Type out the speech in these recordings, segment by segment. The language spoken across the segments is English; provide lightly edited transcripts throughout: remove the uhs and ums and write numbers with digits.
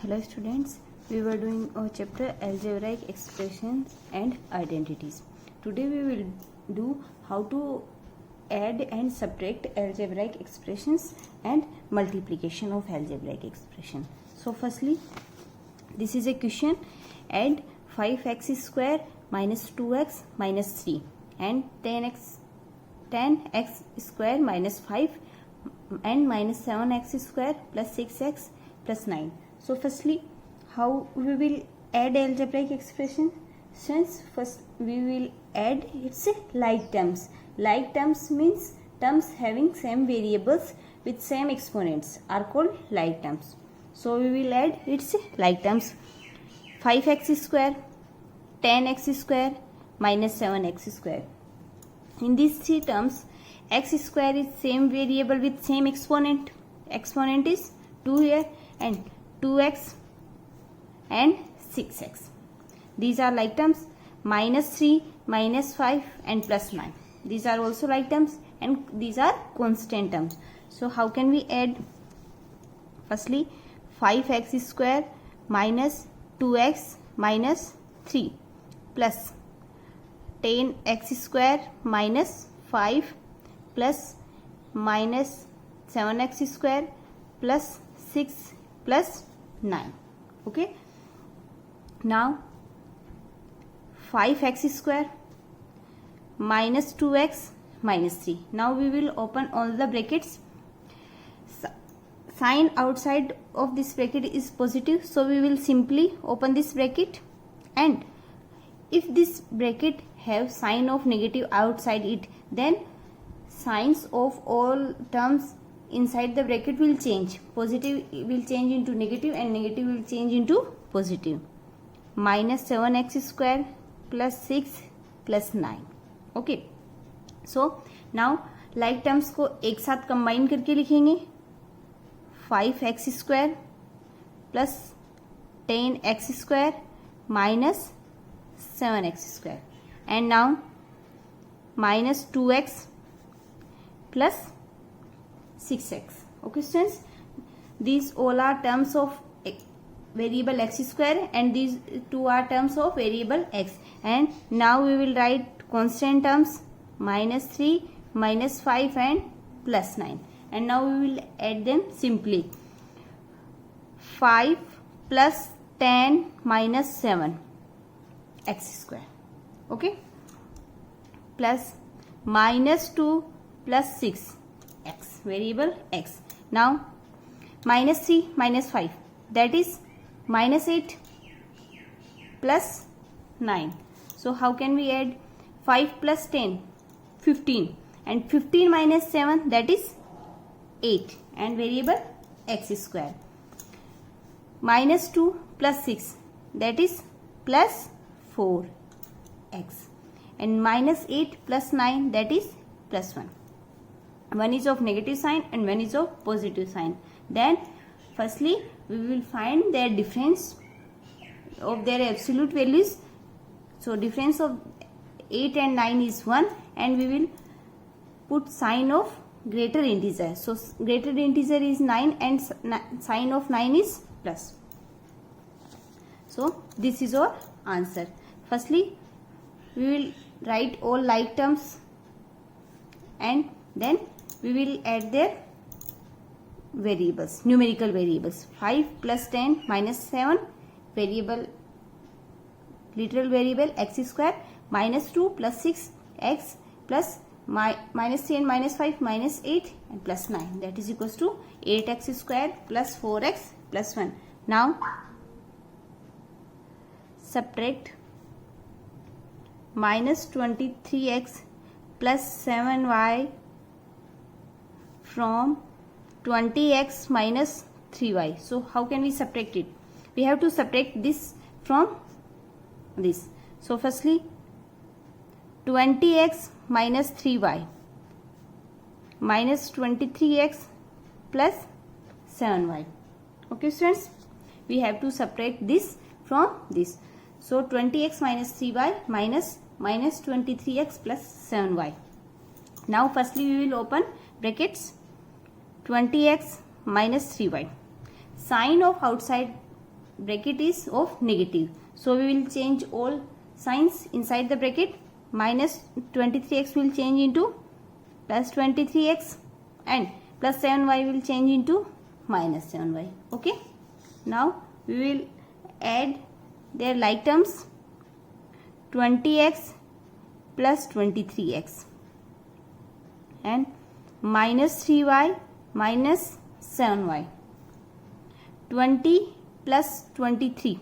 Hello students, we were doing our chapter algebraic expressions and identities. Today we will do how to add and subtract algebraic expressions and multiplication of algebraic expression. So firstly, this is a question: add 5x square minus 2x minus 3 and 10x square minus 5 and minus 7x square plus 6x plus 9. So firstly, how we will add algebraic expression? Since first we will add its like terms. Like terms means terms having same variables with same exponents are called like terms. So we will add its like terms: 5x square, 10x square minus 7x square. In these three terms, x square is same variable with same exponent. Exponent is 2 here, and 2x and 6x. These are like terms. Minus 3, minus 5 and plus 9. These are also like terms, and these are constant terms. So how can we add? Firstly, 5x square minus 2x minus 3 plus 10x square minus 5 plus minus 7x square plus 6 plus 9. Okay. Now 5x square minus 2x minus 3. Now we will open all the brackets. Sign outside of this bracket is positive, so we will simply open this bracket, and if this bracket have sign of negative outside it, then signs of all terms inside the bracket will change. Positive will change into negative and negative will change into positive. Minus 7x square plus 6 plus 9. Okay. So now like terms को एक साथ combine करके लिखेंगे. 5x square plus 10x square minus 7x square, and now minus 2x plus 6x. Okay students, these all are terms of variable x square, and these two are terms of variable x. And now we will write constant terms: minus 3, minus 5 and plus 9. And now we will add them simply. 5 plus 10 minus 7 x square. Okay. Plus minus 2 plus 6 x, variable x. Now minus 3 minus 5, that is minus 8 plus 9. So how can we add? 5 plus 10, 15, and 15 minus 7, that is 8, and variable x square. Minus 2 plus 6, that is plus 4x, and minus 8 plus 9, that is plus 1. One is of negative sign and one is of positive sign. Then firstly we will find their difference of their absolute values. So difference of 8 and 9 is 1, and we will put sign of greater integer. So greater integer is 9 and sign of 9 is plus. So this is our answer. Firstly we will write all like terms, and then we will add their variables, numerical variables. 5 plus 10 minus 7, variable, literal variable x square, minus 2 plus 6 x plus minus 3 and minus 5 minus 8 and plus 9, that is equals to 8x square plus 4x plus 1. Now subtract minus 23x plus 7y from 20x minus 3y. So how can we subtract it? We have to subtract this from this. So firstly 20x minus 3y minus 23x plus 7y. Okay students, we have to subtract this from this. So 20x minus 3y minus 23x plus 7y. Now firstly we will open brackets. 20x minus 3y. Sign of outside bracket is of negative. So we will change all signs inside the bracket. Minus 23x will change into plus 23x and plus 7y will change into minus 7y. Okay. Now we will add their like terms. 20x plus 23x and minus 3y minus 7y. 20 plus 23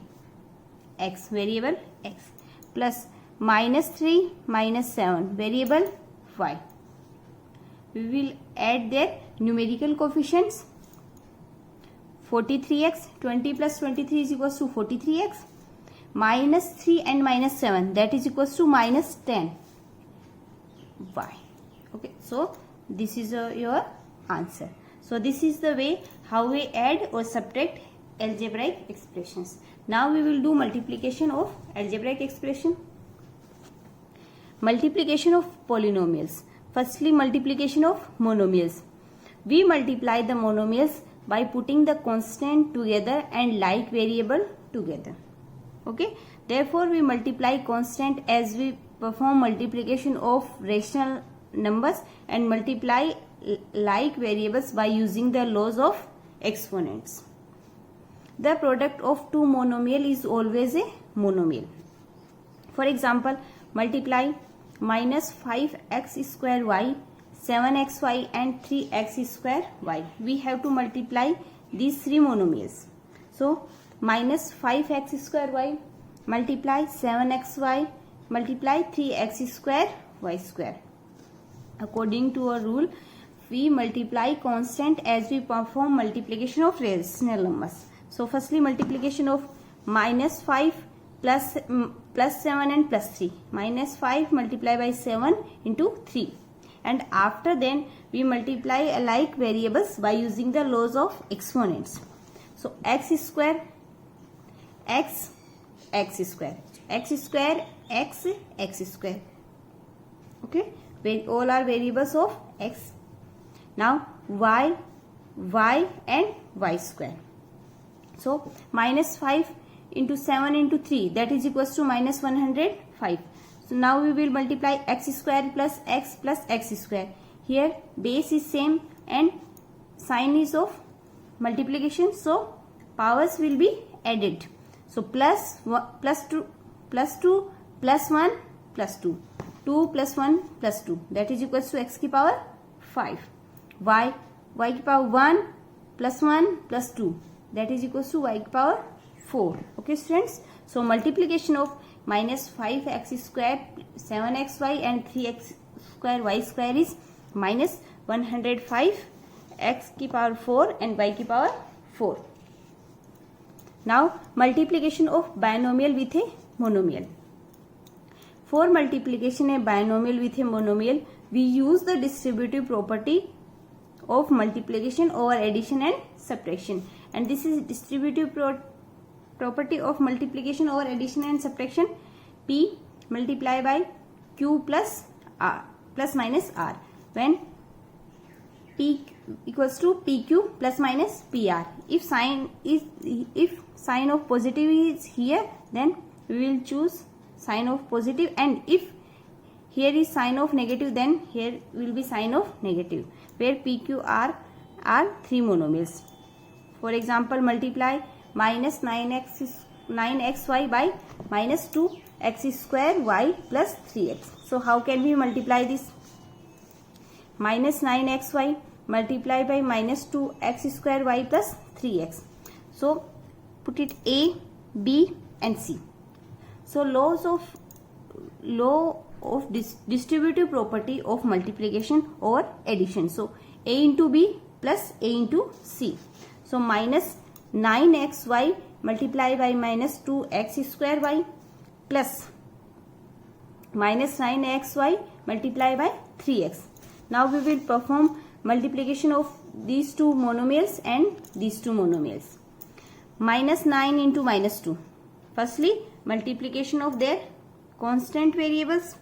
x variable x plus minus 3 minus 7 variable y. We will add their numerical coefficients. 43x, 20 plus 23 is equals to 43x, minus 3 and minus 7, that is equals to minus 10 y. Okay, so this is your answer. So this is the way how we add or subtract algebraic expressions. Now we will do multiplication of algebraic expression. Multiplication of polynomials. Firstly, multiplication of monomials. We multiply the monomials by putting the constant together and like variable together. Okay, therefore we multiply constant as we perform multiplication of rational numbers and multiply like variables by using the laws of exponents. The product of two monomial is always a monomial. For example, multiply minus 5x square y, 7xy and 3x square y. We have to multiply these three monomials. So minus 5x square y multiply 7xy multiply 3x square y square. According to a rule, we multiply constant as we perform multiplication of rational numbers. So firstly, multiplication of minus 5 plus 7 and plus 3. Minus 5 multiply by 7 into 3. And after then we multiply alike variables by using the laws of exponents. So x square x square, x square x square. Okay, all are variables of x. Now y and y square. So minus 5 into 7 into 3, that is equals to minus 105. So now we will multiply x square plus x square. Here base is same and sign is of multiplication, so powers will be added. So plus 2 plus 2 plus 1 plus 2, 2 plus 1 plus 2, that is equals to x की power 5. y की power 1 plus 1 plus 2, that is equals to y की power 4. Okay students, so multiplication of minus 5x square 7xy and 3x square y square is minus 105 x की power 4 and y की power 4. Now multiplication of binomial with a monomial. For multiplication a binomial with a monomial, we use the distributive property of multiplication over addition and subtraction. And this is distributive property of multiplication over addition and subtraction. P multiply by Q plus R plus minus R, when P equals to PQ plus minus PR. If sign of positive is here, then we will choose sign of positive, and if here is sign of negative, then here will be sign of negative, where PQR are three monomials. For example, multiply minus 9xy by minus 2x square y plus 3x. So how can we multiply this? Minus 9xy multiply by minus 2x square y plus 3x. So put it A, B and C. So law of distributive property of multiplication or addition. So A into B plus A into C. So minus 9xy multiply by minus 2x square y plus minus 9xy multiply by 3x. Now we will perform multiplication of these two monomials and these two monomials. Minus 9 into minus 2. Firstly, multiplication of their constant variables.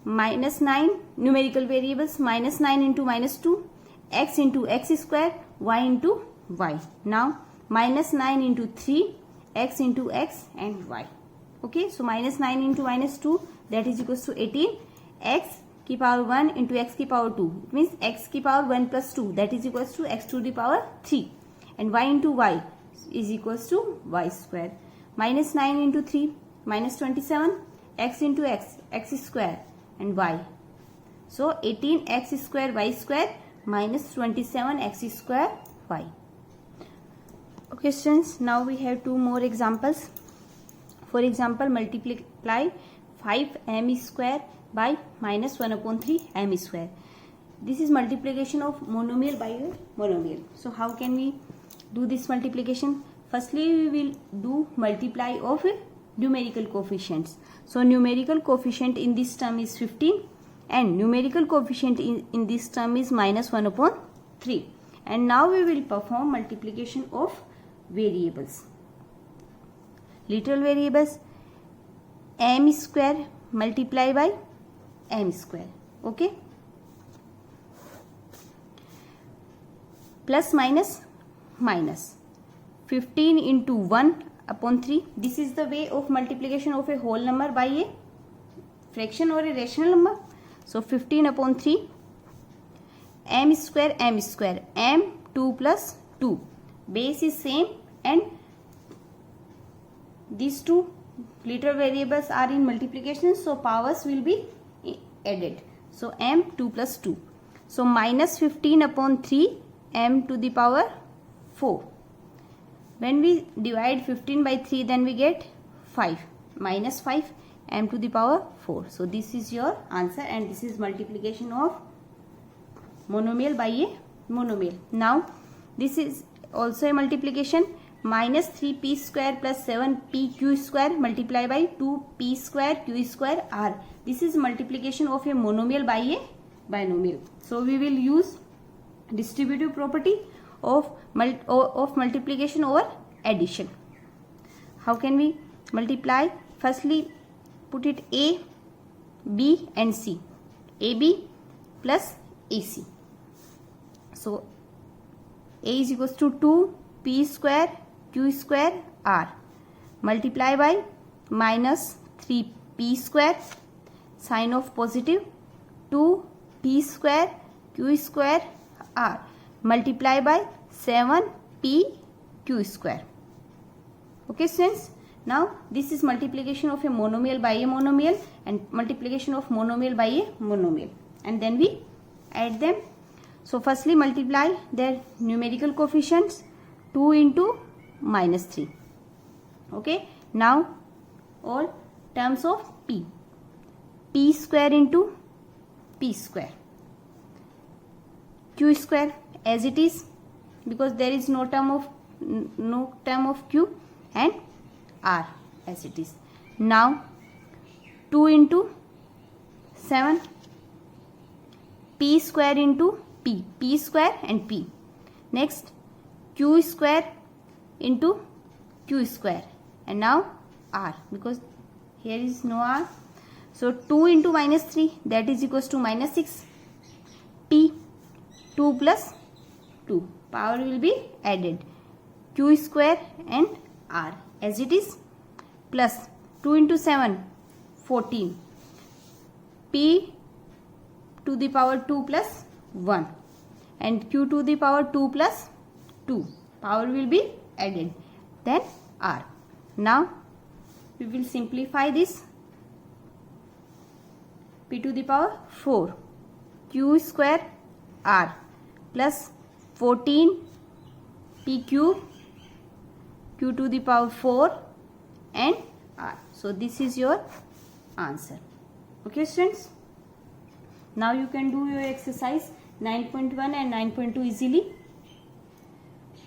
Minus 9 numerical variables, minus 9 into minus 2, x into x square, y into y. Now minus 9 into 3, x into x and y. Okay, so minus 9 into minus 2, that is equals to 18. X की power 1 into x की power 2. It means x की power 1 plus 2, that is equals to x to the power 3. And y into y is equals to y square. Minus 9 into 3, minus 27, x into x, x square and y. So 18x square y square minus 27x square y. Okay students, now we have two more examples. For example, multiply 5m square by minus 1 upon 3 m square. This is multiplication of monomial by a monomial. So how can we do this multiplication? Firstly, we will do multiply of numerical coefficients. So numerical coefficient in this term is 15 and numerical coefficient in this term is minus 1 upon 3. And now we will perform multiplication of variables. Literal variables, m square multiply by m square. Okay, plus minus minus 15 into 1 upon 3. This is the way of multiplication of a whole number by a fraction or a rational number. So 15 upon 3, m square, m 2 plus 2. Base is same and these two literal variables are in multiplication, so powers will be added. So m 2 plus 2. So minus 15 upon 3 m to the power 4. When we divide 15 by 3, then we get 5. Minus 5 m to the power 4. So this is your answer, and this is multiplication of monomial by a monomial. Now this is also a multiplication. Minus 3p square plus 7pq square multiply by 2p square q square r. This is multiplication of a monomial by a binomial. So we will use distributive property of multiplication over addition. How can we multiply? Firstly, put it a, b and c. ab plus ac. So a is equals to 2p square q square r multiply by minus 3p square, sign of positive, 2p square q square r multiply by 7p q square. Okay students, now this is multiplication of a monomial by a monomial and multiplication of monomial by a monomial, and then we add them. So firstly multiply their numerical coefficients, 2 into minus 3. Okay, now all terms of p square into p square, q square as it is because there is no term of q, and r as it is. Now 2 into 7, p square into p square and p. Next q square into q square, and now r because here is no r. So 2 into minus 3, that is equals to minus 6. p 2 plus 2, power will be added, q square and r as it is, plus 2 into 7 14, p to the power 2 plus 1 and q to the power 2 plus 2, power will be added, then r. Now we will simplify this. P to the power 4 q square r plus 14 p cube q to the power 4 and r. So this is your answer. Okay students, now you can do your exercise 9.1 and 9.2 easily.